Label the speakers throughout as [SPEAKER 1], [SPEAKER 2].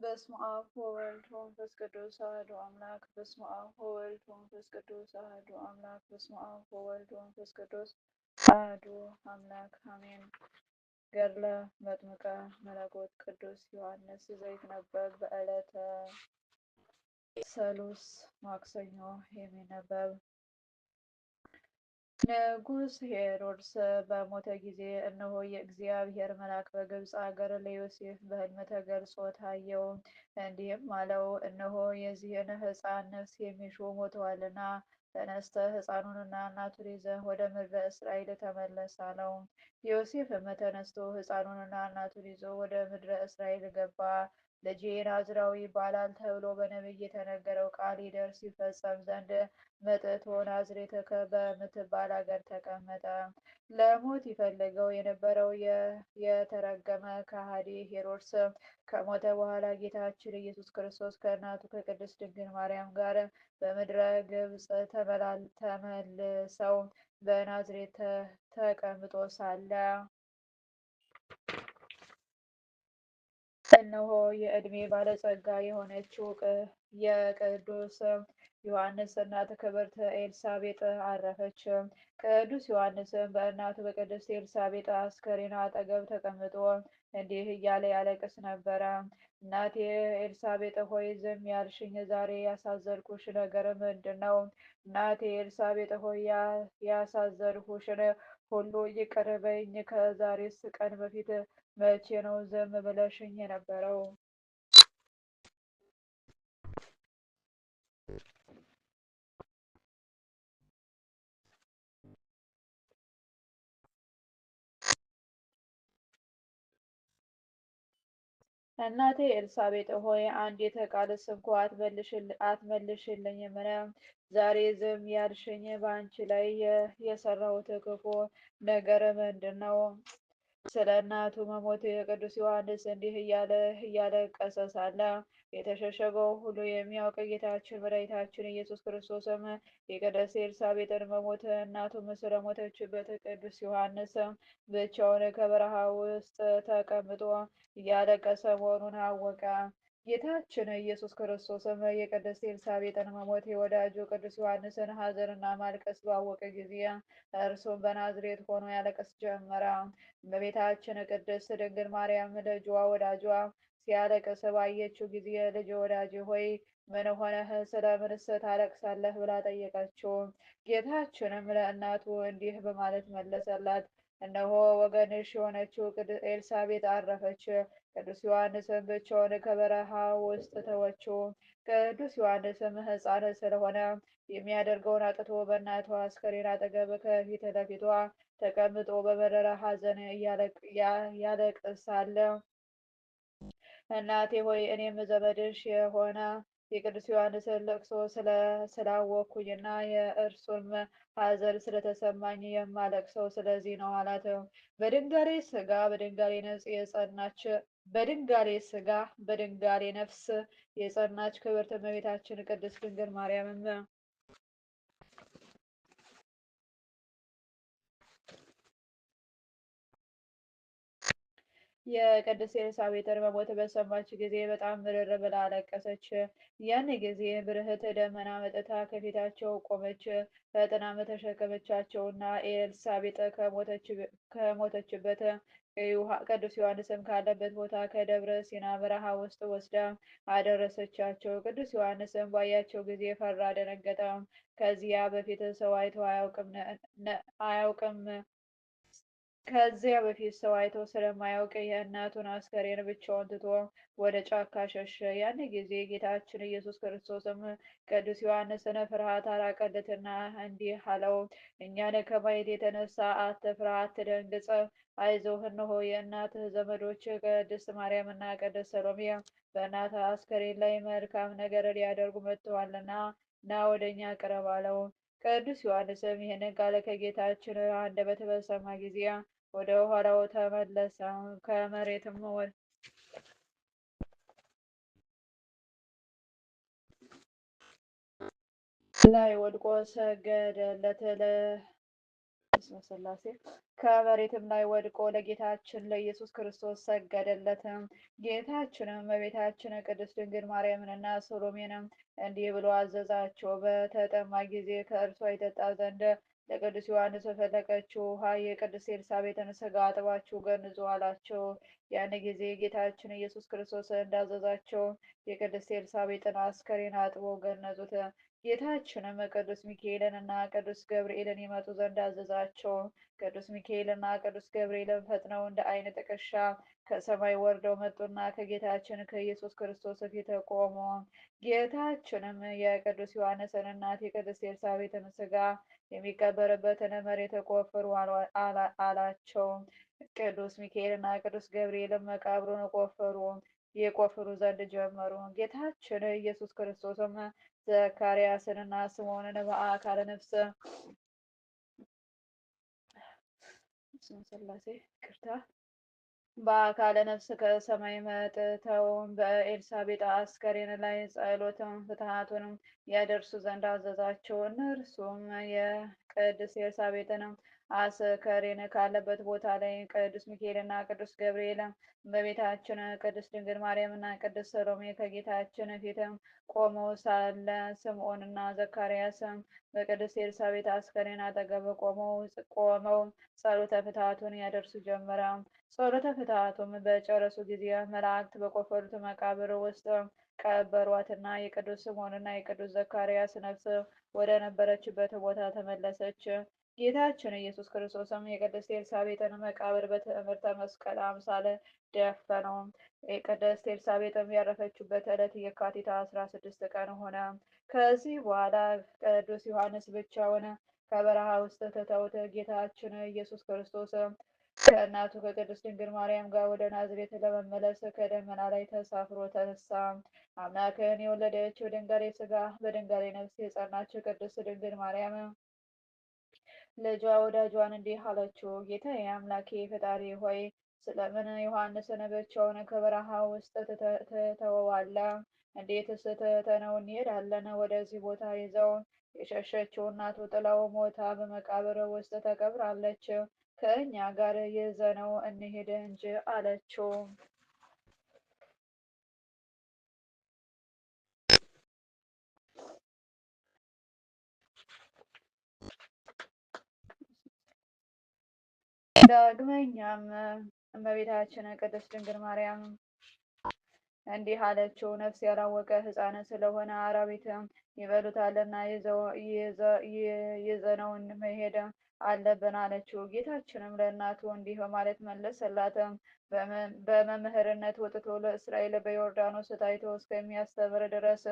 [SPEAKER 1] በስመ አብ ወወልድ ወመንፈስ ቅዱስ አሐዱ አምላክ። በስመ አብ ወወልድ ወመንፈስ ቅዱስ አሐዱ አምላክ። በስመ አብ ወወልድ ወመንፈስ ቅዱስ አሐዱ አምላክ አሜን። ገድለ መጥምቀ መለኮት ቅዱስ ዮሐንስ ዘይትነበብ በዕለተ ሰሉስ ማክሰኞ የሚነበብ። ንጉሥ ሄሮድስ በሞተ ጊዜ እነሆ የእግዚአብሔር መልአክ በግብፅ አገር ለዮሴፍ በሕልም ተገልጾ ታየው፣ እንዲህም አለው፣ እነሆ የዚህን ሕፃን ነፍስ የሚሹ ሞተዋልና ተነስተህ ሕፃኑንና እናቱን ይዘህ ወደ ምድረ እስራኤል ተመለስ አለው። ዮሴፍም ተነስቶ ሕፃኑንና እናቱን ይዞ ወደ ምድረ እስራኤል ገባ። ልጄ ናዝራዊ ይባላል ተብሎ በነቢይ የተነገረው ቃል ይደርስ ይፈጸም ዘንድ መጥቶ ናዝሬት በምትባል አገር ተቀመጠ። ለሞት ይፈልገው የነበረው የተረገመ ከሃዲ ሄሮድስ ከሞተ በኋላ ጌታችን ኢየሱስ ክርስቶስ ከእናቱ ከቅድስት ድንግል ማርያም ጋር በምድረ ግብፅ ተመልሰው በናዝሬት ተቀምጦ ሳለ እነሆ የዕድሜ ባለጸጋ የሆነችው የቅዱስ ዮሐንስ እናት ክብርት ኤልሳቤጥ አረፈች። ቅዱስ ዮሐንስም በእናቱ በቅድስት ኤልሳቤጥ አስከሬን አጠገብ ተቀምጦ እንዲህ እያለ ያለቅስ ነበረ። እናቴ ኤልሳቤጥ ሆይ ዝም ያልሽኝ ዛሬ ያሳዘንኩሽ ነገር ምንድን ነው? እናቴ ኤልሳቤጥ ሆይ ያሳዘንኩሽን ሁሉ ይቅር በይኝ። ከዛሬስ ቀን በፊት መቼ ነው ዝም ብለሽኝ የነበረው? እናቴ ኤልሳቤጥ ሆይ አንዲት ቃልስ እንኳ አትመልሽልኝምን? ዛሬ ዝም ያልሽኝ በአንቺ ላይ የሰራሁት ክፉ ነገር ምንድን ነው? ስለ እናቱ መሞት ቅዱስ ዮሐንስ እንዲህ እያለቀሰ ሳለ የተሸሸገው ሁሉ የሚያውቅ ጌታችን መድኃኒታችን ኢየሱስ ክርስቶስም የቅድስት ኤልሳቤጥን መሞት እናቱም ስለሞተችበት ቅዱስ ዮሐንስ ብቻውን ከበረሃ ውስጥ ተቀምጦ እያለቀሰ መሆኑን አወቀ። ጌታችን ኢየሱስ ክርስቶስም የቅድስት ኤልሳቤጥን መሞት የወዳጁ ቅዱስ ዮሐንስን ሐዘንና ማልቀስ ባወቀ ጊዜ እርሱም በናዝሬት ሆኖ ያለቅስ ጀመረ። እመቤታችን ቅድስት ድንግል ማርያም ልጇ ወዳጇ ሲያለቅስ ባየችው ጊዜ ልጅ ወዳጅ ሆይ ምን ሆነህ? ስለምንስ ታለቅሳለህ? ብላ ጠየቀችው። ጌታችንም ለእናቱ እንዲህ በማለት መለሰላት፣ እነሆ ወገንሽ የሆነችው ኤልሳቤጥ አረፈች። ቅዱስ ዮሐንስም ብቻውን ከበረሃ ውስጥ ተወችው። ቅዱስ ዮሐንስም ሕፃን ስለሆነ የሚያደርገውን አጥቶ በእናቷ አስከሬን አጠገብ ከፊት ለፊቷ ተቀምጦ በመረረ ሐዘን ያለቅሳል። እናቴ ሆይ እኔም ዘመድሽ የሆነ የቅዱስ ዮሐንስን ለቅሶ ስላወቅኩኝና የእርሱም ሐዘን ስለተሰማኝ የማለቅሰው ስለዚህ ነው አላት። በድንጋሌ ሥጋ በድንጋሌ ነፍስ የጸናች በድንጋሌ ነፍስ የጸናች ክብርት እመቤታችን ቅድስት ድንግል ማርያምም የቅድስት ኤልሳቤጥን መሞት በሰማች ጊዜ በጣም ምርር ብላ አለቀሰች። ያን ጊዜ ብርህት ደመና መጥታ ከፊታቸው ቆመች። ፈጥናም ተሸከመቻቸውና ኤልሳቤጥ ከሞተችበት ቅዱስ ዮሐንስም ካለበት ቦታ ከደብረ ሲና በረሃ ውስጥ ወስዳ አደረሰቻቸው። ቅዱስ ዮሐንስም ባያቸው ጊዜ ፈራ፣ ደነገጠ። ከዚያ በፊት ሰው አይቶ ስለማያውቅ የእናቱን አስከሬን ብቻውን ትቶ ወደ ጫካ ሸሸ። ያን ጊዜ ጌታችን ኢየሱስ ክርስቶስም ቅዱስ ዮሐንስን ፍርሃት አራቀለትና እንዲህ አለው፣ እኛን ከማየት የተነሳ አትፍራ፣ አትደንግጥ። አይዞህ፣ እነሆ የእናትህ ዘመዶች ቅድስት ማርያምና ቅድስት ሰሎሜ በእናትህ አስከሬን ላይ መልካም ነገር ሊያደርጉ መጥተዋልና ና ወደ እኛ ቅረብ አለው። ቅዱስ ዮሐንስም ይህንን ቃል ከጌታችን አንደበት በሰማ ጊዜ ወደ ኋላው ተመለሰ። ከመሬትም ላይ ወድቆ ሰገደለት። በስመ ሥላሴ ከመሬትም ላይ ወድቆ ለጌታችን ለኢየሱስ ክርስቶስ ሰገደለትም። ጌታችንም እመቤታችን ቅድስት ድንግል ማርያምንና ሰሎሜንም እንዲህ ብሎ አዘዛቸው። በተጠማ ጊዜ ከእርሷ ይጠጣ ዘንድ ለቅዱስ ዮሐንስ በፈለቀችው ውሃ የቅድስት ኤልሳቤጥን ሥጋ አጥባችሁ ገንዙ አላቸው። ያን ጊዜ ጌታችን ኢየሱስ ክርስቶስ እንዳዘዛቸው የቅድስት ኤልሳቤጥን አስከሬን አጥበው ገነዙት። ጌታችንም ቅዱስ ሚካኤልን እና ቅዱስ ገብርኤልን ይመጡ ዘንድ አዘዛቸው። ቅዱስ ሚካኤልና ቅዱስ ገብርኤልን ፈጥነው እንደ ዓይን ጥቅሻ ከሰማይ ወርደው መጡና ከጌታችን ከኢየሱስ ክርስቶስ ፊት ቆሙ። ጌታችንም የቅዱስ ዮሐንስን እናት የቅድስት ኤልሳቤጥን ሥጋ የሚቀበርበትን መሬት ቆፍሩ አላቸው። ቅዱስ ሚካኤልና ቅዱስ ገብርኤልም መቃብሩን ቆፈሩ የቆፍሩ ዘንድ ጀመሩ። ጌታችን ኢየሱስ ክርስቶስም ዘካርያስንና ስምዖንን በአካለ ነፍስ ሥላሴ ይቅርታ በአካለ ነፍስ ከሰማይ መጥተው በኤልሳቤጥ አስከሬን ላይ ጸሎትን ፍትሐቱንም ያደርሱ ዘንድ አዘዛቸው። እነርሱም የቅድስት ኤልሳቤጥን አስከሬን ካለበት ቦታ ላይ ቅዱስ ሚካኤልና ቅዱስ ገብርኤል በቤታችን ቅድስት ድንግል ማርያምና ቅድስት ሰሎሜ ከጌታችን ፊት ቆመው ሳለ ስምዖንና ዘካርያስም በቅድስት ኤልሳቤጥ አስከሬን አጠገብ ቆመው ጸሎተ ፍትሐቱን ያደርሱ ጀመረ። ጸሎተ ፍትሐቱም በጨረሱ ጊዜ መላእክት በቆፈሩት መቃብር ውስጥ ቀበሯትና የቅዱስ ስምዖንና የቅዱስ ዘካርያስ ነፍስ ወደ ነበረችበት ቦታ ተመለሰች። ጌታችን ኢየሱስ ክርስቶስም የቅድስት ኤልሳቤጥን መቃብር በትዕምርተ መስቀል አምሳለ ደፈነው። የቅድስት ኤልሳቤጥም ያረፈችበት ዕለት የካቲት 16 ቀን ሆነ። ከዚህ በኋላ ቅዱስ ዮሐንስ ብቻውን ከበረሃ ውስጥ ትተውት ጌታችን ኢየሱስ ክርስቶስ ከእናቱ ከቅድስት ድንግል ማርያም ጋር ወደ ናዝሬት ለመመለስ ከደመና ላይ ተሳፍሮ ተነሳ። አምላክን የወለደችው ድንጋሌ ሥጋ በድንጋሌ ነፍስ የጸናችው ቅድስት ድንግል ማርያም ልጇ ወዳጇን እንዲህ አለችው፣ ጌታዬ አምላኬ ፈጣሪ ሆይ ስለምን ዮሐንስን ብቻውን ከበረሃ ውስጥ ትተወዋለህ? እንዴትስ ትተነው እንሄዳለን? ወደዚህ ቦታ ይዘው የሸሸችው እናቱ ጥላው ሞታ በመቃብር ውስጥ ተቀብራለች። ከእኛ ጋር ይዘነው እንሂድ እንጂ አለችው። ዳግመኛም እመቤታችን ቅድስት ድንግል ማርያም እንዲህ አለችው፣ ነፍስ ያላወቀ ሕፃን ስለሆነ አራዊት ይበሉታልና ይዘነው መሄድ አለብን አለችው። ጌታችንም ለእናቱ እንዲህ በማለት መለሰላት፣ በመምህርነት ወጥቶ ለእስራኤል በዮርዳኖስ ታይቶ እስከሚያስተምር ድረስ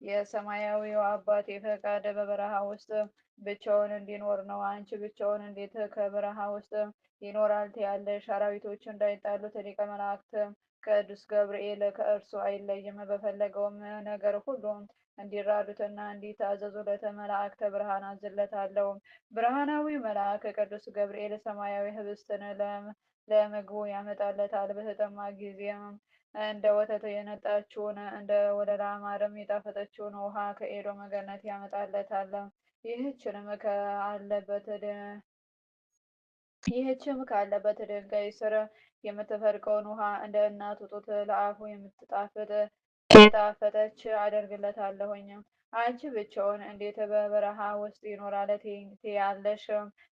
[SPEAKER 1] የሰማያዊው አባቴ ፈቃድ በበረሃ ውስጥ ብቻውን እንዲኖር ነው። አንቺ ብቻውን እንዴት ከበረሃ ውስጥ ይኖራል ትያለሽ? አራዊቶች እንዳይጣሉት ሊቀ መላእክት ቅዱስ ገብርኤል ከእርሱ አይለይም። በፈለገውም ነገር ሁሉ እንዲራዱትና እንዲታዘዙለት መላእክተ ብርሃን አዝለታለሁ። ብርሃናዊ መልአክ ቅዱስ ገብርኤል ሰማያዊ ህብስትን ለምግቡ ያመጣለታል። በተጠማ ጊዜም እንደ ወተት የነጣችውን እንደ ወለላ ማርም የጣፈጠችውን ውሃ ከኤዶም ገነት ያመጣለታል። ይህችም ካለበት ድንጋይ ስር የምትፈልቀውን ውሃ እንደ እናቱ ጡት ለአፉ የጣፈጠች አደርግለታለሁኝ። አንቺ ብቻውን እንዴት በበረሃ ውስጥ ይኖራል ትያለሽ?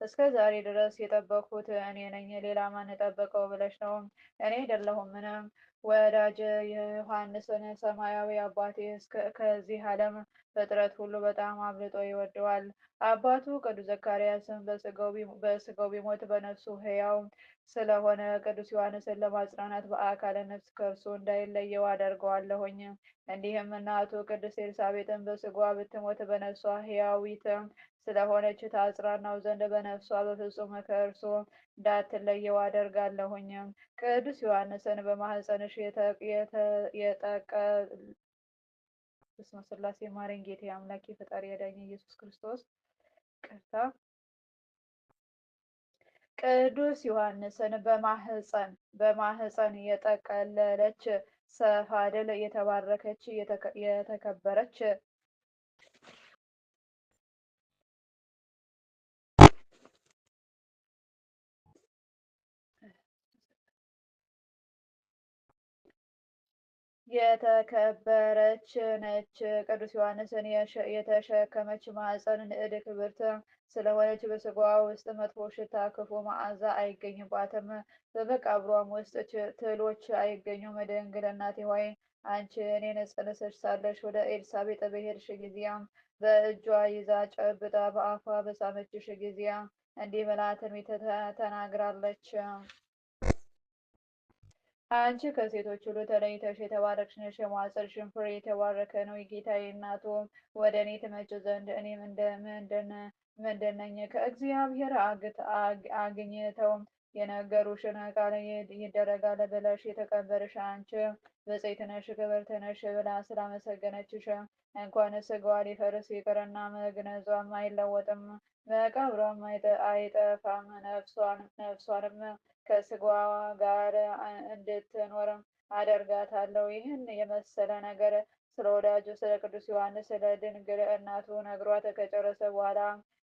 [SPEAKER 1] እስከ ዛሬ ድረስ የጠበቅሁት እኔ ነኝ፣ ሌላ ማን ጠበቀው ብለሽ ነው? እኔ አይደለሁምን? ወዳጅ ዮሐንስን ሰማያዊ አባቴ ከዚህ ዓለም ፍጥረት ሁሉ በጣም አብልጦ ይወደዋል። አባቱ ቅዱስ ዘካርያስን በስጋው ቢሞት በነፍሱ ሕያው ስለሆነ ቅዱስ ዮሐንስን ለማጽናናት በአካለ ነፍስ ከእርሱ እንዳይለየው አደርገዋለሁኝ። እንዲህም እናቱ ቅድስት ኤልሳቤጥን በስጋዋ ብትሞት በነፍሷ ሕያዊት ስለሆነች ታጽናናው ዘንድ በነፍሷ በፍጹም ከእርሱ እንዳትለየው አደርጋለሁኝ። ቅዱስ ዮሐንስን በማኅፀንሽ በስመ ሥላሴ ማረኝ ጌቴ አምላኬ ፈጣሪ ያዳኝ ኢየሱስ ክርስቶስ ቅርታ ቅዱስ ዮሐንስን በማኅፀን የጠቀለለች ሰፋድል የተባረከች የተከበረች የተከበረች ነች። ቅዱስ ዮሐንስን የተሸከመች ማኅፀን ንዕድ ክብርት ስለሆነች በሥጋዋ ውስጥ መጥፎ ሽታ፣ ክፉ መዓዛ አይገኝባትም። በመቃብሯም ውስጥ ትሎች አይገኙም። ድንግል እናቴ ሆይ አንቺ እኔን ጸንሰሽ ሳለሽ ወደ ኤልሳቤጥ በሄድሽ ጊዜያም በእጇ ይዛ ጨብጣ በአፏ በሳመችሽ ጊዜያ እንዲህ ብላ ትንቢት ተናግራለች። አንቺ ከሴቶች ሁሉ ተለይተሽ የተባረክሽ ነሽ፣ የማኅፀንሽም ፍሬ የተባረከ ነው። የጌታዬ እናቱ ወደ እኔ ትመጭ ዘንድ እኔ ምንድን ነኝ? ከእግዚአብሔር አግኝተው የነገሩሽን ቃል ይደረጋል ብለሽ የተቀበልሽ አንቺ ብፅዕት ነሽ፣ ክብርት ነሽ ብላ ስላመሰገነችሽ እንኳን ሥጋዋ ሊፈርስ ይቅርና መግነዟም አይለወጥም፣ መቃብሯም አይጠፋም። ነፍሷንም ከሥጋዋ ጋር እንድትኖር አደርጋታለሁ። ይህን የመሰለ ነገር ስለ ወዳጁ ስለ ቅዱስ ዮሐንስ ስለ ድንግል እናቱ ነግሯት ከጨረሰ በኋላ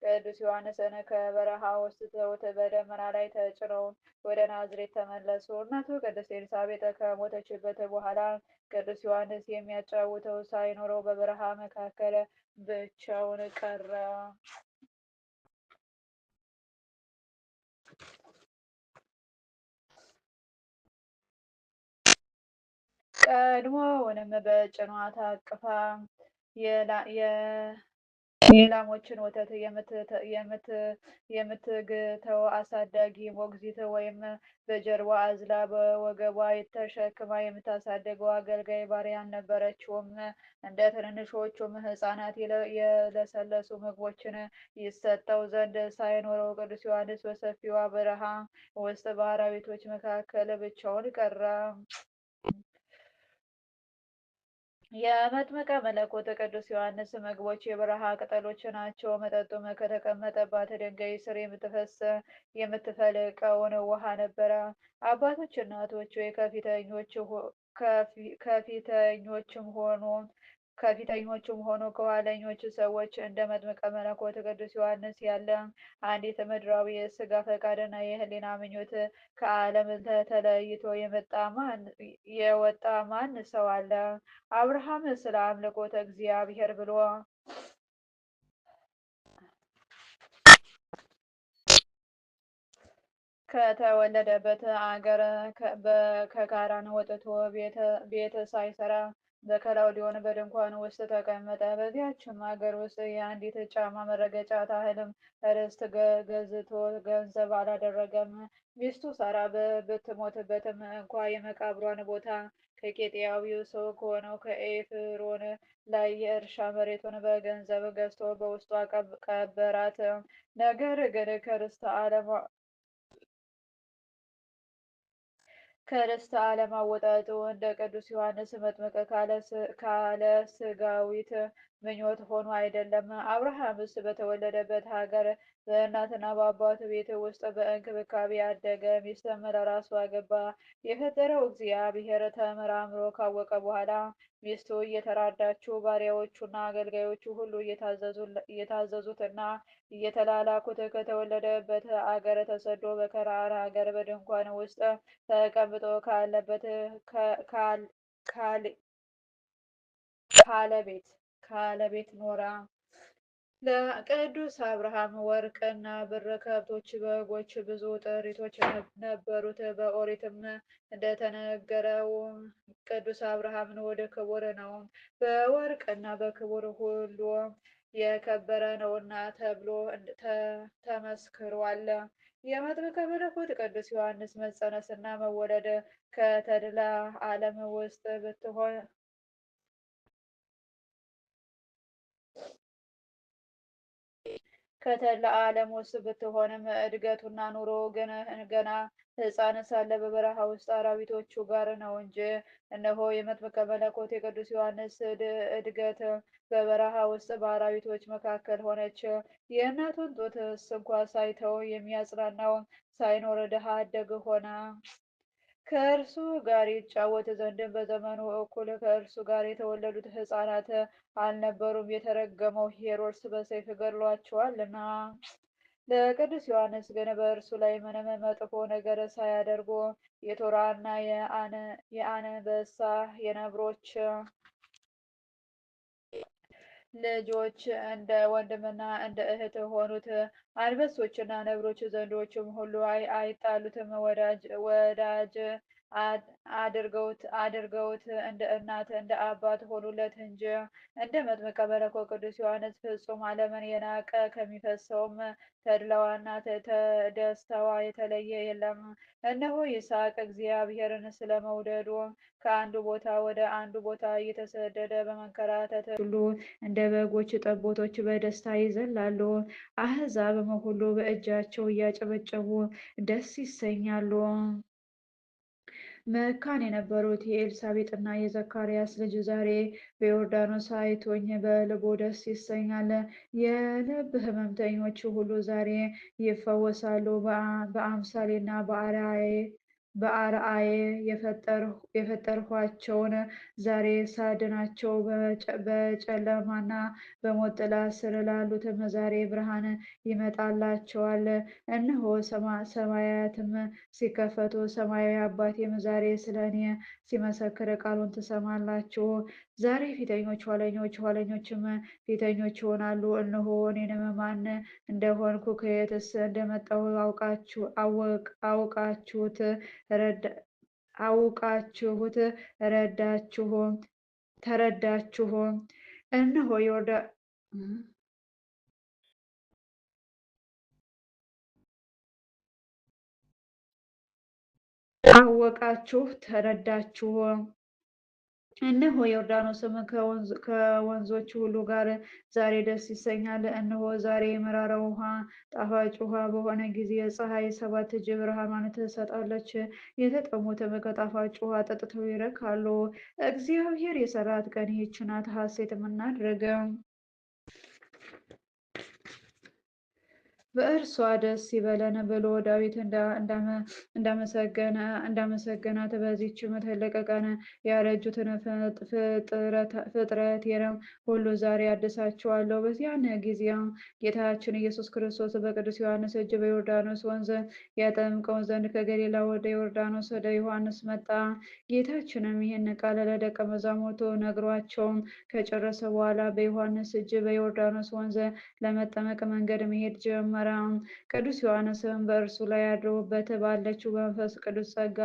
[SPEAKER 1] ቅዱስ ዮሐንስን ከበረሃ ወስደውት በደመና ላይ ተጭነው ወደ ናዝሬት ተመለሱ። እናቱ ቅድስት ኤልሳቤጥ ከሞተችበት በኋላ ቅዱስ ዮሐንስ የሚያጫውተው ሳይኖረው በበረሃ መካከል ብቻውን ቀረ። ቀድሞውንም በጭኗ ታቅፋ የላሞችን ወተት የምትግተው አሳዳጊ ሞግዚት ወይም በጀርባ አዝላ በወገቧ ተሸክማ የምታሳድገው አገልጋይ ባሪያ አልነበረችውም። እንደ ትንንሾቹም ሕፃናት የለሰለሱ ምግቦችን ይሰጠው ዘንድ ሳይኖረው ቅዱስ ዮሐንስ በሰፊዋ በረሃ ውስጥ በአራዊቶች መካከል ብቻውን ቀረ። የመጥምቀ መለኮት ቅዱስ ዮሐንስ ምግቦች የበረሃ ቅጠሎች ናቸው። መጠጡም ከተቀመጠባት ድንጋይ ስር የምትፈልቀውን ውሃ ነበረ። አባቶች እናቶች ወይ ከፊተኞችም ሆኑ ከኋለኞች ሰዎች እንደ መጥምቀ መለኮት ቅዱስ ዮሐንስ ያለ አንዲት ምድራዊ የሥጋ ፈቃድና የሕሊና ምኞት ከዓለም ተለይቶ የወጣ ማን ሰው አለ? አብርሃም ስለ አምልኮተ እግዚአብሔር ብሎ ከተወለደበት አገር ከካራን ወጥቶ ቤት ሳይሰራ በከላውዲዮን በድንኳን ውስጥ ተቀመጠ። በዚያችም አገር ውስጥ የአንዲት ጫማ መረገጫ ታህልም ርስት ገዝቶ ገንዘብ አላደረገም። ሚስቱ ሳራ ብትሞትበትም እንኳ የመቃብሯን ቦታ ከኬጢያዊው ሰው ከሆነው ከኤፍሮን ላይ የእርሻ መሬቱን በገንዘብ ገዝቶ በውስጧ ቀበራት። ነገር ግን ከርስተ ዓለም አወጣጡ እንደ ቅዱስ ዮሐንስ መጥምቅ ካለ ስጋዊት ምኞት ሆኖ አይደለም። አብርሃምስ በተወለደበት ሀገር በእናትና በአባቱ ቤት ውስጥ በእንክብካቤ አደገ። ሚስትም ለራሱ አገባ። የፈጠረው እግዚአብሔር ተመራምሮ ካወቀ በኋላ ሚስቱ እየተራዳችው ባሪያዎቹና አገልጋዮቹ ሁሉ እየታዘዙትና እየተላላኩት ከተወለደበት አገር ተሰዶ በከራር ሀገር በድንኳን ውስጥ ተቀምጦ ካለቤት ኖራ። ለቅዱስ አብርሃም ወርቅና ብር፣ ከብቶች፣ በጎች፣ ብዙ ጥሪቶች ነበሩት። በኦሪትም እንደተነገረው ቅዱስ አብርሃም ወደ ክቡር ነው፣ በወርቅና በክቡር ሁሉ የከበረ ነውና ተብሎ ተመስክሯል። የመጥምቀ መለኮት ቅዱስ ዮሐንስ መጸነስና መወለድ ከተድላ ዓለም ውስጥ ብትሆንም እድገቱና ኑሮ ግን ገና ሕፃን ሳለ በበረሃ ውስጥ አራዊቶቹ ጋር ነው እንጂ። እነሆ የመጥምቀ መለኮት የቅዱስ ዮሐንስ እድገት በበረሃ ውስጥ በአራዊቶች መካከል ሆነች። የእናቱን ጡትስ እንኳ ሳይተው የሚያጽናናው ሳይኖር ድሃ አደግ ሆነ። ከእርሱ ጋር ይጫወት ዘንድም በዘመኑ እኩል ከእርሱ ጋር የተወለዱት ሕፃናት አልነበሩም፣ የተረገመው ሄሮድስ በሰይፍ ገድሏቸዋልና። ለቅዱስ ዮሐንስ ግን በእርሱ ላይ ምንም መጥፎ ነገር ሳያደርጉ የቶራና የአንበሳ የነብሮች ልጆች እንደ ወንድምና እንደ እህት ሆኑት። አንበሶችና ነብሮች ዘንዶችም ሁሉ አይጣሉትም፣ ወዳጅ አድርገውት እንደ እናት እንደ አባት ሆኑለት እንጂ። እንደ መጥምቀ መለኮት ቅዱስ ዮሐንስ ፍጹም ዓለምን የናቀ ከሚፈሰውም ተድላዋና ደስታዋ የተለየ የለም። እነሆ ይስሐቅ እግዚአብሔርን ስለመውደዱ ከአንዱ ቦታ ወደ አንዱ ቦታ እየተሰደደ በመንከራተት ሁሉ እንደ በጎች ጠቦቶች በደስታ ይዘላሉ። አሕዛብም ሁሉ በእጃቸው እያጨበጨቡ ደስ ይሰኛሉ። መካን የነበሩት የኤልሳቤጥና የዘካርያስ ልጅ ዛሬ በዮርዳኖስ አይቶኝ በልቡ ደስ ይሰኛል። የልብ ሕመምተኞች ሁሉ ዛሬ ይፈወሳሉ። በአምሳሌና በአርአዬ የፈጠርኋቸውን ዛሬ ሳድናቸው በጨለማና በሞት ጥላ ስር ላሉትም ዛሬ ብርሃን ይመጣላቸዋል። እነሆ ሰማያትም ሲከፈቱ ሰማያዊ አባቴም ዛሬ ስለ እኔ ሲመሰክር ቃሉን ትሰማላችሁ። ዛሬ ፊተኞች ኋለኞች፣ ኋለኞችም ፊተኞች ይሆናሉ። እነሆ እኔንም ማን እንደሆንኩ ከየትስ እንደመጣሁ አውቃችሁት ተረዳችሁ። እነሆ አወቃችሁ ተረዳችሁ። እነሆ ዮርዳኖስም ከወንዞች ሁሉ ጋር ዛሬ ደስ ይሰኛል። እነሆ ዛሬ የመራራ ውሃ ጣፋጭ ውሃ በሆነ ጊዜ ፀሐይ 7 እጅ ብርሃኗን ትሰጣለች። የተጠሙትም ከጣፋጭ ውሃ ጠጥተው ይረካሉ። እግዚአብሔር የሰራት ቀን ይህች ናት፣ ሐሴት የምናደርገው በእርሷ ደስ ይበለን ብሎ ዳዊት እንዳመሰገናት በዚህችም ትልቅ ቀን ያረጁትን ፍጥረቴንም ሁሉ ዛሬ አድሳቸዋለሁ። በዚያን ጊዜ ጌታችን ኢየሱስ ክርስቶስ በቅዱስ ዮሐንስ እጅ በዮርዳኖስ ወንዝ ያጠምቀው ዘንድ ከገሊላ ወደ ዮርዳኖስ ወደ ዮሐንስ መጣ። ጌታችንም ይህን ቃል ለደቀ መዛሙርቱ ነግሯቸው ከጨረሰ በኋላ በዮሐንስ እጅ በዮርዳኖስ ወንዝ ለመጠመቅ መንገድ መሄድ ጀመረ። ቅዱስ ዮሐንስም በእርሱ ላይ አድሮበት ባለችው በመንፈስ ቅዱስ ጸጋ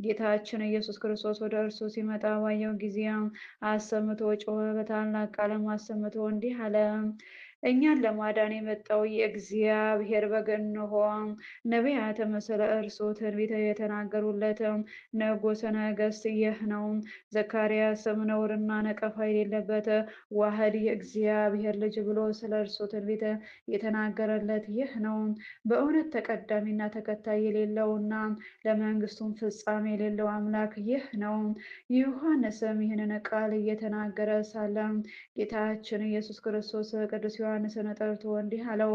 [SPEAKER 1] ጌታችን ኢየሱስ ክርስቶስ ወደ እርሱ ሲመጣ ባየው ጊዜ አሰምቶ ጮኸ፣ በታላቅ ቃልም አሰምቶ እንዲህ አለ። እኛን ለማዳን የመጣው የእግዚአብሔር በግ እነሆ። ነቢያትም ስለ እርሱ ትንቢት የተናገሩለት ንጉሠ ነገሥት ይህ ነው። ዘካርያስም ነውርና ነቀፋ የሌለበት ዋህድ የእግዚአብሔር ልጅ ብሎ ስለ እርሱ ትንቢት የተናገረለት ይህ ነው። በእውነት ተቀዳሚና ተከታይ የሌለውና ለመንግስቱም ፍጻሜ የሌለው አምላክ ይህ ነው። ዮሐንስም ይህንን ቃል እየተናገረ ሳለ ጌታችን ኢየሱስ ክርስቶስ ቅዱስ ዮሐንስን ጠርቶ እንዲህ አለው፣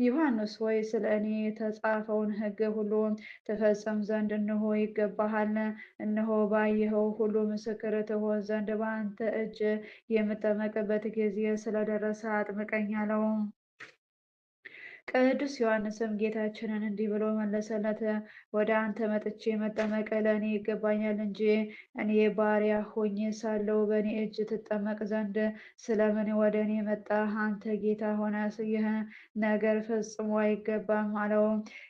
[SPEAKER 1] ዮሐንስ ሆይ ስለ እኔ የተጻፈውን ሕግ ሁሉ ትፈጽም ዘንድ እነሆ ይገባሃል። እነሆ ባየኸው ሁሉ ምስክር ትሆን ዘንድ በአንተ እጅ የምጠመቅበት ጊዜ ስለደረሰ አጥምቀኝ አለው። ቅዱስ ዮሐንስም ጌታችንን እንዲህ ብሎ መለሰለት፣ ወደ አንተ መጥቼ መጠመቅ ለእኔ ይገባኛል እንጂ እኔ ባሪያ ሆኜ ሳለሁ በእኔ እጅ ትጠመቅ ዘንድ ስለምን ወደ እኔ መጣህ? አንተ ጌታ ሆነስ ይህ ነገር ፈጽሞ አይገባም አለው።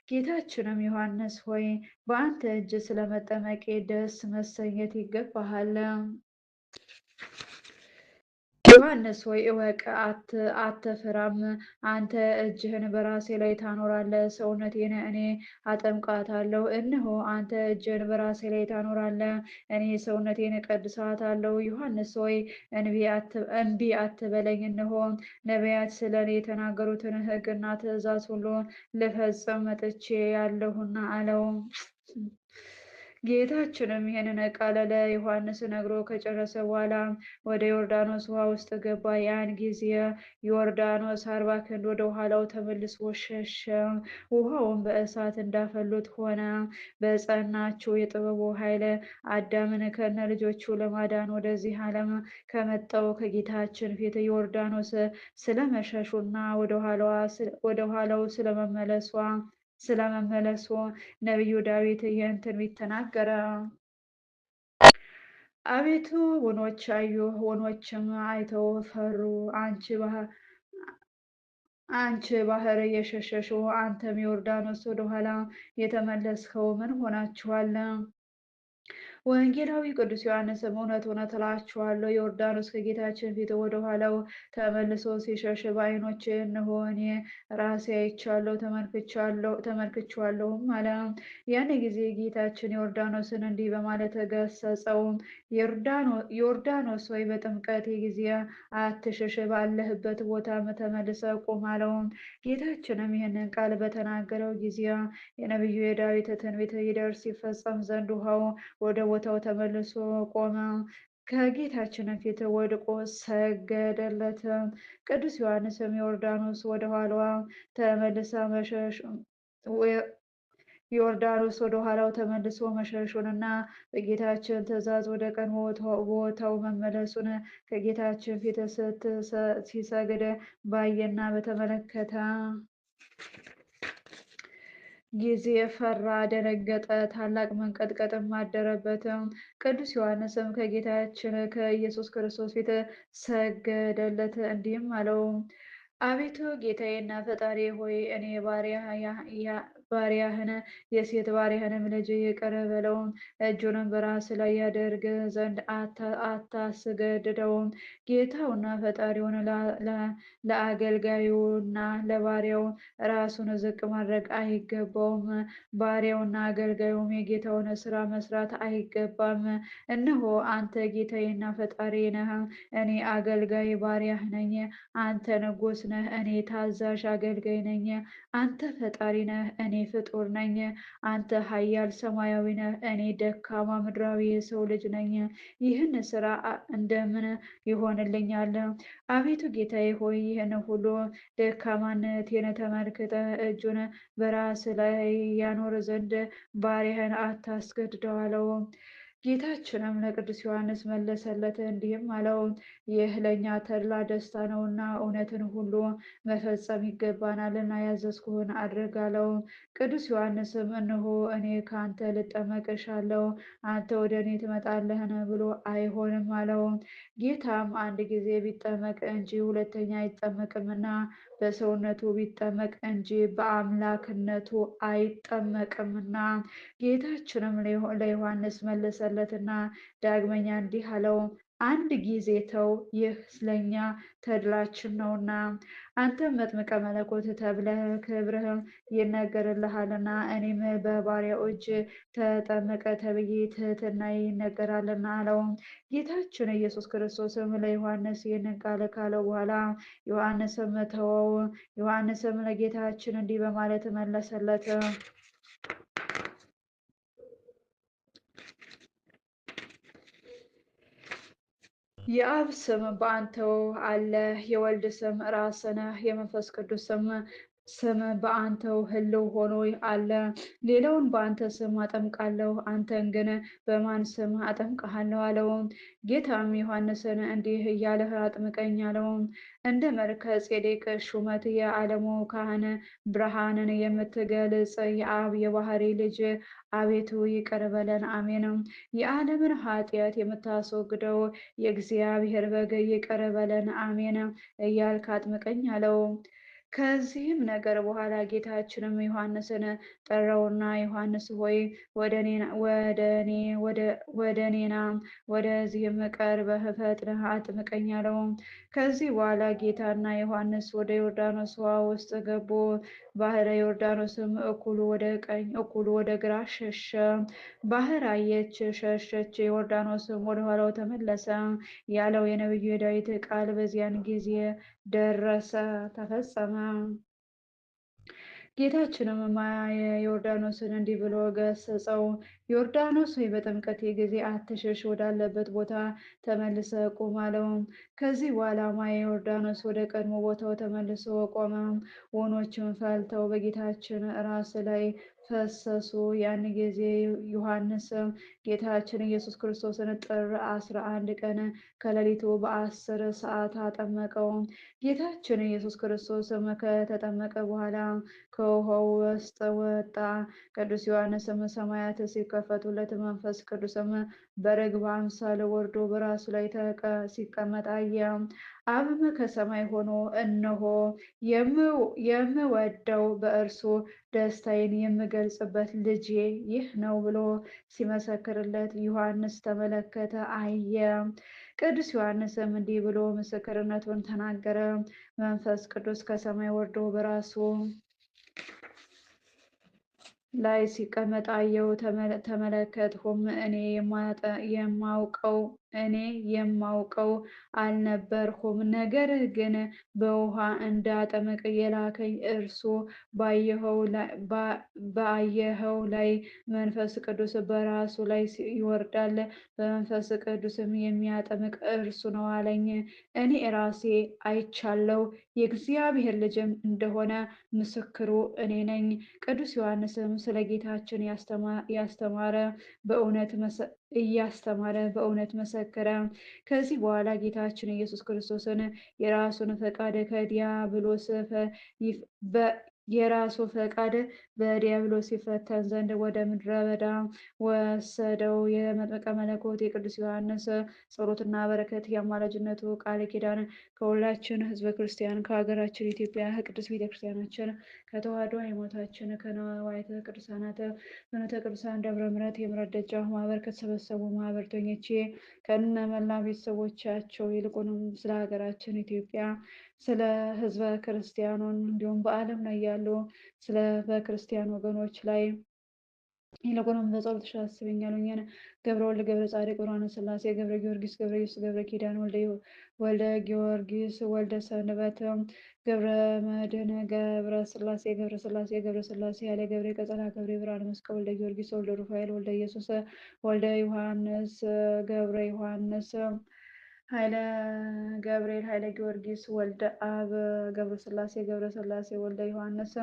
[SPEAKER 1] ጌታችንም ዮሐንስ ሆይ በአንተ እጅ ስለመጠመቄ ደስ መሰኘት ይገባሃል። ዮሐንስ ሆይ እወቅ፣ አትፍራም። አንተ እጅህን በራሴ ላይ ታኖራለህ፣ ሰውነቴን እኔ አጠምቃታለሁ። እነሆ አንተ እጅህን በራሴ ላይ ታኖራለህ፣ እኔ ሰውነቴን እቀድሳታለሁ። ዮሐንስ ሆይ እምቢ አትበለኝ። እነሆ ነቢያት ስለ እኔ የተናገሩትን ሕግና ትእዛዝ ሁሉ ልፈጽም መጥቼ ያለሁና አለው። ጌታችንም ይህንን ቃል ለዮሐንስ ነግሮ ከጨረሰ በኋላ ወደ ዮርዳኖስ ውሃ ውስጥ ገባ። ያን ጊዜ ዮርዳኖስ 40 ክንድ ወደ ኋላው ተመልሶ ሸሸ። ውሃውን በእሳት እንዳፈሉት ሆነ። በጸናችው የጥበቡ ኃይል አዳምን ከነ ልጆቹ ለማዳን ወደዚህ ዓለም ከመጣው ከጌታችን ፊት ዮርዳኖስ ስለመሸሹና ወደ ኋላው ስለመመለሱ ነቢዩ ዳዊት ይህን ትንቢት ተናገረ። አቤቱ ወኖች አዩ፣ ወኖችም አይተው ፈሩ። አንቺ ባህር የሸሸሽው፣ አንተም ዮርዳኖስ ወደኋላ የተመለስከው ምን ሆናችኋል? ወንጌላዊ ቅዱስ ዮሐንስም እውነት እውነት እላችኋለሁ ዮርዳኖስ ከጌታችን ፊት ወደ ኋላው ተመልሶ ሲሸሽ በዓይኖቼ እነሆ እኔ ራሴ አይቻለሁ ተመልክቼዋለሁም አለ። ያን ጊዜ ጌታችን ዮርዳኖስን እንዲህ በማለት ገሰጸው። ዮርዳኖስ ሆይ በጥምቀት ጊዜ አትሽሽ፣ ባለህበት ቦታም ተመልሰህ ቁም አለው። ጌታችንም ይህንን ቃል በተናገረው ጊዜ የነቢዩ የዳዊት ትንቢት ይደርስ ይፈጸም ዘንድ ውሃው ወደ ቦታው ተመልሶ ቆመ። ከጌታችን ፊት ወድቆ ሰገደለት። ቅዱስ ዮሐንስም ዮርዳኖስ ወደ ኋላዋ ተመልሳ ዮርዳኖስ ወደ ኋላው ተመልሶ መሸሹንና በጌታችን ትእዛዝ ወደ ቀድሞ ቦታው መመለሱን ከጌታችን ፊት ሲሰግድ ባየና በተመለከተ ጊዜ ፈራ፣ ደነገጠ፣ ታላቅ መንቀጥቀጥም አደረበት። ቅዱስ ዮሐንስም ከጌታችን ከኢየሱስ ክርስቶስ ፊት ሰገደለት፣ እንዲህም አለው፦ አቤቱ ጌታዬና ፈጣሪ ሆይ እኔ ባሪያህን የሴት ባሪያህንም ልጅ ይቅር በለው። እጁንም በራስ ላይ ያደርግ ዘንድ አታስገድደውም። ጌታውና ፈጣሪውን ለአገልጋዩና ለባሪያው ራሱን ዝቅ ማድረግ አይገባውም። ባሪያውና አገልጋዩም የጌታውን ስራ መስራት አይገባም። እነሆ አንተ ጌታዬና ፈጣሪ ነህ፣ እኔ አገልጋይ ባሪያህ ነኝ። አንተ ንጉሥ ነህ፣ እኔ ታዛዥ አገልጋይ ነኝ። አንተ ፈጣሪ ነህ፣ እኔ ፍጡር ነኝ። አንተ ኃያል ሰማያዊ ነህ፣ እኔ ደካማ ምድራዊ የሰው ልጅ ነኝ። ይህን ስራ እንደምን ይሆንልኛል? አቤቱ ጌታዬ ሆይ ይህን ሁሉ ደካማነቴን ተመልክተህ እጁን በራስ ላይ ያኖር ዘንድ ባሪያህን አታስገድደው አለው። ጌታችንም ለቅዱስ ዮሐንስ መለሰለት እንዲህም አለው፦ ይህ ለእኛ ተድላ ደስታ ነውና እውነትን ሁሉ መፈጸም ይገባናልና ያዘዝኩህን አድርግ አለው። ቅዱስ ዮሐንስም እነሆ እኔ ከአንተ ልጠመቅ እሻለሁ፣ አንተ ወደ እኔ ትመጣለህን? ብሎ አይሆንም አለው። ጌታም አንድ ጊዜ ቢጠመቅ እንጂ ሁለተኛ አይጠመቅምና በሰውነቱ ቢጠመቅ እንጂ በአምላክነቱ አይጠመቅምና። ጌታችንም ለዮሐንስ መለሰለትና ዳግመኛ እንዲህ አለው፦ አንድ ጊዜ ተው፣ ይህ ስለኛ ተድላችን ነውና። አንተም መጥምቀ መለኮት ተብለህ ክብርህ ይነገርልሃልና እኔም በባሪያው እጅ ተጠመቀ ተብዬ ትህትና ይነገራልና አለው። ጌታችን ኢየሱስ ክርስቶስም ለዮሐንስ ይህንን ቃል ካለው በኋላ ዮሐንስም ተወው። ዮሐንስም ለጌታችን እንዲህ በማለት መለሰለት፦ የአብ ስም በአንተው አለ፣ የወልድ ስም ራስ ነህ፣ የመንፈስ ቅዱስ ስም በአንተው ህልው ሆኖ አለ። ሌላውን በአንተ ስም አጠምቃለሁ፣ አንተን ግን በማን ስም አጠምቅሃለሁ? አለው። ጌታም ዮሐንስን እንዲህ እያለህ አጥምቀኝ አለው። እንደ መልከ ጼዴቅ ሹመት የዓለሙ ካህን ብርሃንን የምትገልጽ የአብ የባህሪ ልጅ አቤቱ ይቅር በለን፣ አሜን። የዓለምን ኃጢአት የምታስወግደው የእግዚአብሔር በግ ይቅር በለን፣ አሜን እያልክ አጥምቀኝ አለው። ከዚህም ነገር በኋላ ጌታችንም ዮሐንስን ጠራውና ዮሐንስ ሆይ ወደ እኔና ወደዚህም ቀርበህ ፈጥነህ አጥምቀኝ አለው። ከዚህ በኋላ ጌታና ዮሐንስ ወደ ዮርዳኖስ ውሃ ውስጥ ገቡ። ባህረ ዮርዳኖስም እኩሉ ወደ ቀኝ እኩሉ ወደ ግራ ሸሸ። ባህር አየች፣ ሸሸች፣ ዮርዳኖስም ወደ ኋላው ተመለሰ ያለው የነቢዩ የዳዊት ቃል በዚያን ጊዜ ደረሰ፣ ተፈጸመ። ጌታችንም ማየ ዮርዳኖስን እንዲህ ብሎ ገሰጸው። ዮርዳኖስ ሆይ በጥምቀቴ ጊዜ አትሸሽ፣ ወዳለበት ቦታ ተመልሰ ቁም አለው። ከዚህ በኋላ ማየ ዮርዳኖስ ወደ ቀድሞ ቦታው ተመልሶ ቆመ። ወኖችም ፈልተው በጌታችን ራስ ላይ ፈሰሱ። ያን ጊዜ ዮሐንስ ጌታችን ኢየሱስ ክርስቶስን ጥር 11 ቀን ከሌሊቱ በ10 ሰዓት አጠመቀው። ጌታችን ኢየሱስ ክርስቶስም ከተጠመቀ በኋላ ከውኃው ውስጥ ወጣ። ቅዱስ ዮሐንስም ሰማያት ሲከፈቱለት መንፈስ ቅዱስም በርግብ አምሳል ወርዶ በራሱ ላይ ሲቀመጥ አየ። አብም ከሰማይ ሆኖ እነሆ የምወደው በእርሱ ደስታዬን የምገልጽበት ልጄ ይህ ነው ብሎ ሲመሰክርለት ዮሐንስ ተመለከተ፣ አየ። ቅዱስ ዮሐንስም እንዲህ ብሎ ምስክርነቱን ተናገረ። መንፈስ ቅዱስ ከሰማይ ወርዶ በራሱ ላይ ሲቀመጥ አየሁ፣ ተመለከትሁም። እኔ የማውቀው አልነበርሁም። ነገር ግን በውሃ እንዳጠምቅ የላከኝ እርሱ ባየኸው ላይ መንፈስ ቅዱስ በራሱ ላይ ይወርዳል፣ በመንፈስ ቅዱስም የሚያጠምቅ እርሱ ነው አለኝ። እኔ ራሴ አይቻለሁ፣ የእግዚአብሔር ልጅም እንደሆነ ምስክሩ እኔ ነኝ። ቅዱስ ዮሐንስም ስለ ጌታችን እያስተማረ በእውነት መሰከረ። ከዚህ በኋላ ጌታችን ኢየሱስ ክርስቶስን የራሱ ፈቃድ በዲያብሎስ ይፈተን ዘንድ ወደ ምድረ በዳ ወሰደው። የመጥምቀ መለኮት የቅዱስ ዮሐንስ ጸሎትና በረከት የአማላጅነቱ ቃል ኪዳን ከሁላችን ሕዝበ ክርስቲያን ከሀገራችን ኢትዮጵያ ከቅዱስ ቤተክርስቲያናችን ከተዋሕዶ ሃይማኖታችን ከነዋያተ ቅዱሳናት ፍኖተ ቅዱሳን ደብረ ምሕረት የምሕረት ደጃፍ ማህበር ከተሰበሰቡ ማህበርተኞቼ ከነ መላ ቤተሰቦቻቸው ይልቁንም ስለ ሀገራችን ኢትዮጵያ ስለ ህዝበ ክርስቲያኑን እንዲሁም በዓለም ላይ ያሉ ስለ በክርስቲያን ወገኖች ላይ ይልቁንም በጸሎትሽ አስቢኝ ያሉኝን ገብረ ወልድ ገብረ ጻድቅ ብርሃነ ሥላሴ ገብረ ጊዮርጊስ ገብረ ኢየሱስ ገብረ ኪዳን ወልደ ጊዮርጊስ ወልደ ሰንበት ገብረ መድኅን ገብረ ሥላሴ ያለ ገብረ ቀጸላ ገብረ ብርሃነ መስቀል ወልደ ጊዮርጊስ ወልደ ሩፋኤል ወልደ ኢየሱስ ወልደ ዮሐንስ ገብረ ዮሐንስ ኃይለ ገብርኤል ኃይለ ጊዮርጊስ ወልደ አብ ገብረ ሥላሴ ወልደ ዮሐንስ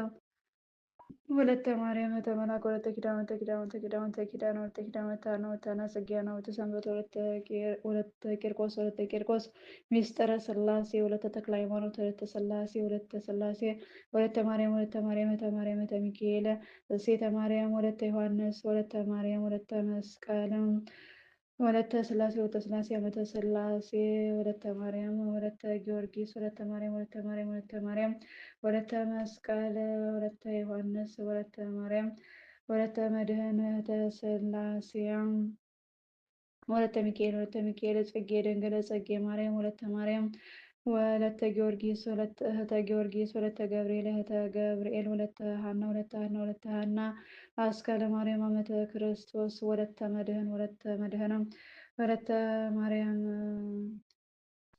[SPEAKER 1] ወለተ ማርያም ተመላክ ወለተ ኪዳን ወለተ ጽጌና ወለተ ሰንበት ወለተ ቂርቆስ ሚስጥረ ሥላሴ ወለተ ተክለ ሃይማኖት ወለተ ሥላሴ ወለተ ማርያም ወለተ ሚካኤል እሴተ ማርያም ወለተ ዮሐንስ ወለተ ማርያም ወለተ መስቀል ወለተ ሥላሴ ዓመተ ሥላሴ ወለተ ማርያም ወለተ ጊዮርጊስ ወለተ ማርያም ወለተ መስቀል ወለተ ዮሐንስ ወለተ ማርያም ወለተ መድኅን ሥላሴ ወለተ ሚካኤል ጽጌ ድንግል ጽጌ ማርያም ወለተ ማርያም ወለተ ጊዮርጊስ እህተ ጊዮርጊስ ወለተ ገብርኤል እህተ ገብርኤል ወለተ ሐና አስካለ ማርያም አመተ ክርስቶስ ወለተ መድኅን ወለተ ማርያም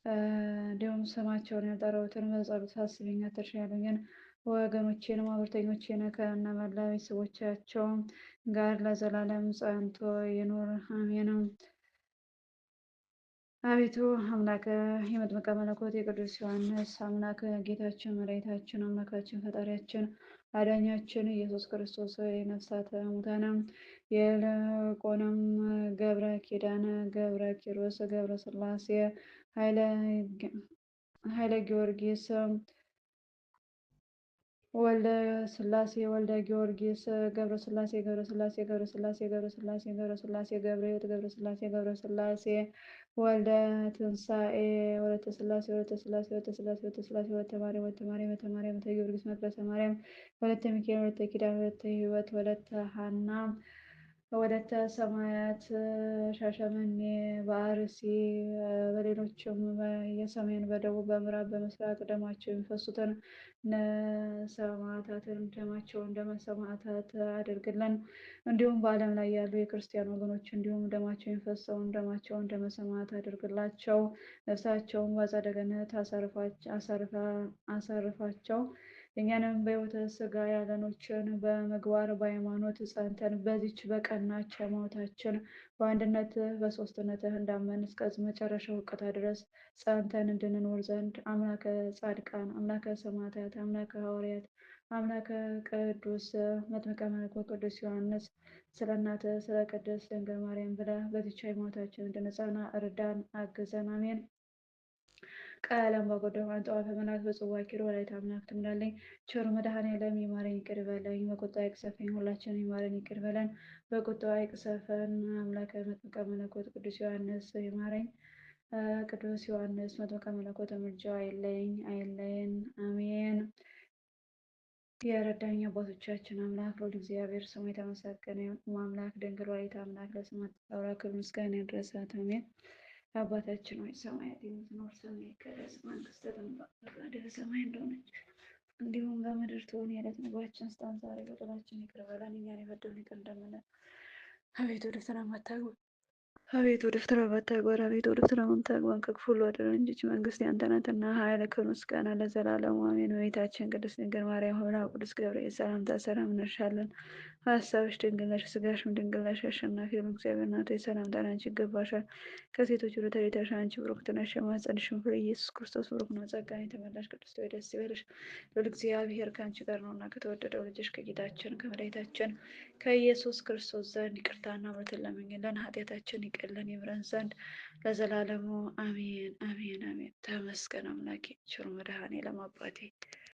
[SPEAKER 1] እንዲሁም ስማቸውን ያልጠራሁትን በጸሎት አስቢኝ አትርሺ ያሉኝን ወገኖቼን ማህበርተኞቼን ከእነ መላ ቤተሰቦቻቸው ጋር ለዘላለም ጸንቶ ይኑር አሜን። አቤቱ አምላከ የመጥምቀ መለኮት የቅዱስ ዮሐንስ አምላክ ጌታችን መድኃኒታችን አምላካችን ፈጣሪያችን አዳኛችን ኢየሱስ ክርስቶስ ነፍሳተ ሙታንም ይልቁንም ገብረ ኪዳን ገብረ ኪሮስ ገብረ ሥላሴ ኃይለ ጊዮርጊስ ወልደ ሥላሴ ወልደ ጊዮርጊስ ገብረ ሥላሴ ገብረ ሥላሴ ወልደ ትንሣኤ ወለተ ሥላሴ ወለተ ማርያም ወለተ ጊዮርጊስ መቅደሰ ማርያም ወለተ ሚካኤል ወለተ ኪዳን ወለተ ሕይወት ወለተ ሐና ወለተ ሰማያት ሻሸመኔ በአርሲ በሌሎችም የሰሜን በደቡብ በምዕራብ በምስራቅ ደማቸው የሚፈሱትን ሰማዕታትን ደማቸውን ደመ ሰማዕታት አድርግልን። እንዲሁም በዓለም ላይ ያሉ የክርስቲያን ወገኖች እንዲሁም ደማቸው የሚፈሰውን ደማቸውን ደመ ሰማዕት አድርግላቸው። ነፍሳቸውን በአጸደ ገነት አሳርፋቸው። እኛንም በሕይወተ ሥጋ ያለኖችን በምግባር በሃይማኖት ጸንተን በዚች በቀናች ሃይማኖታችን በአንድነት በሦስትነትህ እንዳመን እስከዚህ መጨረሻው እውቀታ ድረስ ጸንተን እንድንኖር ዘንድ አምላከ ጻድቃን አምላከ ሰማዕታት አምላከ ሐዋርያት አምላከ ቅዱስ መጥምቀ መለኮት ቅዱስ ዮሐንስ ስለ እናትህ ስለ ቅድስት ድንግል ማርያም ብለህ በዚች ሃይማኖታችን እንድንጸና እርዳን፣ አግዘን። አሜን። ቃለም በጎደሎ አንጠዋፈ መላክ በጽዋ ኪሮ ላይ አምላክ ትምላለኝ። ቸሩ መድኃኔዓለም ይማረኝ ይቅር በለኝ። በቁጣ አይቅሰፈኝ፣ ሁላችን ይማረን ይቅር በለን። በቁጣ አይቅሰፈን። አምላከ መጥምቀ መለኮት ቅዱስ ዮሐንስ ይማረኝ። ቅዱስ ዮሐንስ መጥምቀ መለኮት ምልጃው አይለየኝ አይለየን። አሜን። የረዳኝ አባቶቻችን አምላክ ልዑል እግዚአብሔር ስሙ የተመሰገነ ይሁን። አምላክ ድንግል ወላዲተ አምላክ ለስሙ አጠራር ክብር ምስጋና ይድረሳት። አሜን። አባታችን ሆይ ሰማያት የምትኖር ስምህ ይቀደስ፣ መንግስትህ ትምጣ፣ ፈቃድህ በሰማይ እንደሆነች እንዲሁም በምድር ትሁን። የዕለት ምግባችንን ስጠን ዛሬ፣ በደላችንን ይቅር በለን እኛን የበደሉንን ይቅር እንደምንል። አቤቱ ወደ ፈተና አታግባን አቤቱ ወደ ፈተና አታግባን አቤቱ ወደ ፈተና አታግባን ከክፉ ሁሉ አድነን እንጂ መንግስት ያንተ ናትና፣ ኃይል፣ ክብር፣ ምስጋና ለዘላለሙ አሜን። እመቤታችን ቅድስት ድንግል ማርያም ሆይ ቅዱስ ገብርኤል ሰላምታ ሰላም እንልሻለን። ሀሳብሽ ድንግል ነሽ፣ ስጋሽም ድንግል ነሽ። አሸናፊ እግዚአብሔር እናት ሆይ ሰላምታ ላንቺ ይገባሻል። ከሴቶች ሁሉ ተለይተሽ አንቺ ብሩክት ነሽ፣ የማኅፀንሽም ፍሬ ኢየሱስ ክርስቶስ ብሩክ ነው። ጸጋን የተመላሽ ቅድስት ሆይ ደስ ይበልሽ፣ ልዑል እግዚአብሔር ከአንቺ ጋር ነውና ከተወደደው ልጅሽ ከጌታችን ከመድኃኒታችን ከኢየሱስ ክርስቶስ ዘንድ ይቅርታና ምሕረትን ለምኝልን ኃጢአታችን ይቅርልን ይምረን ዘንድ ለዘላለሙ አሜን አሜን አሜን። ተመስገን አምላኬ ቸሩ መድኃኔዓለም አባቴ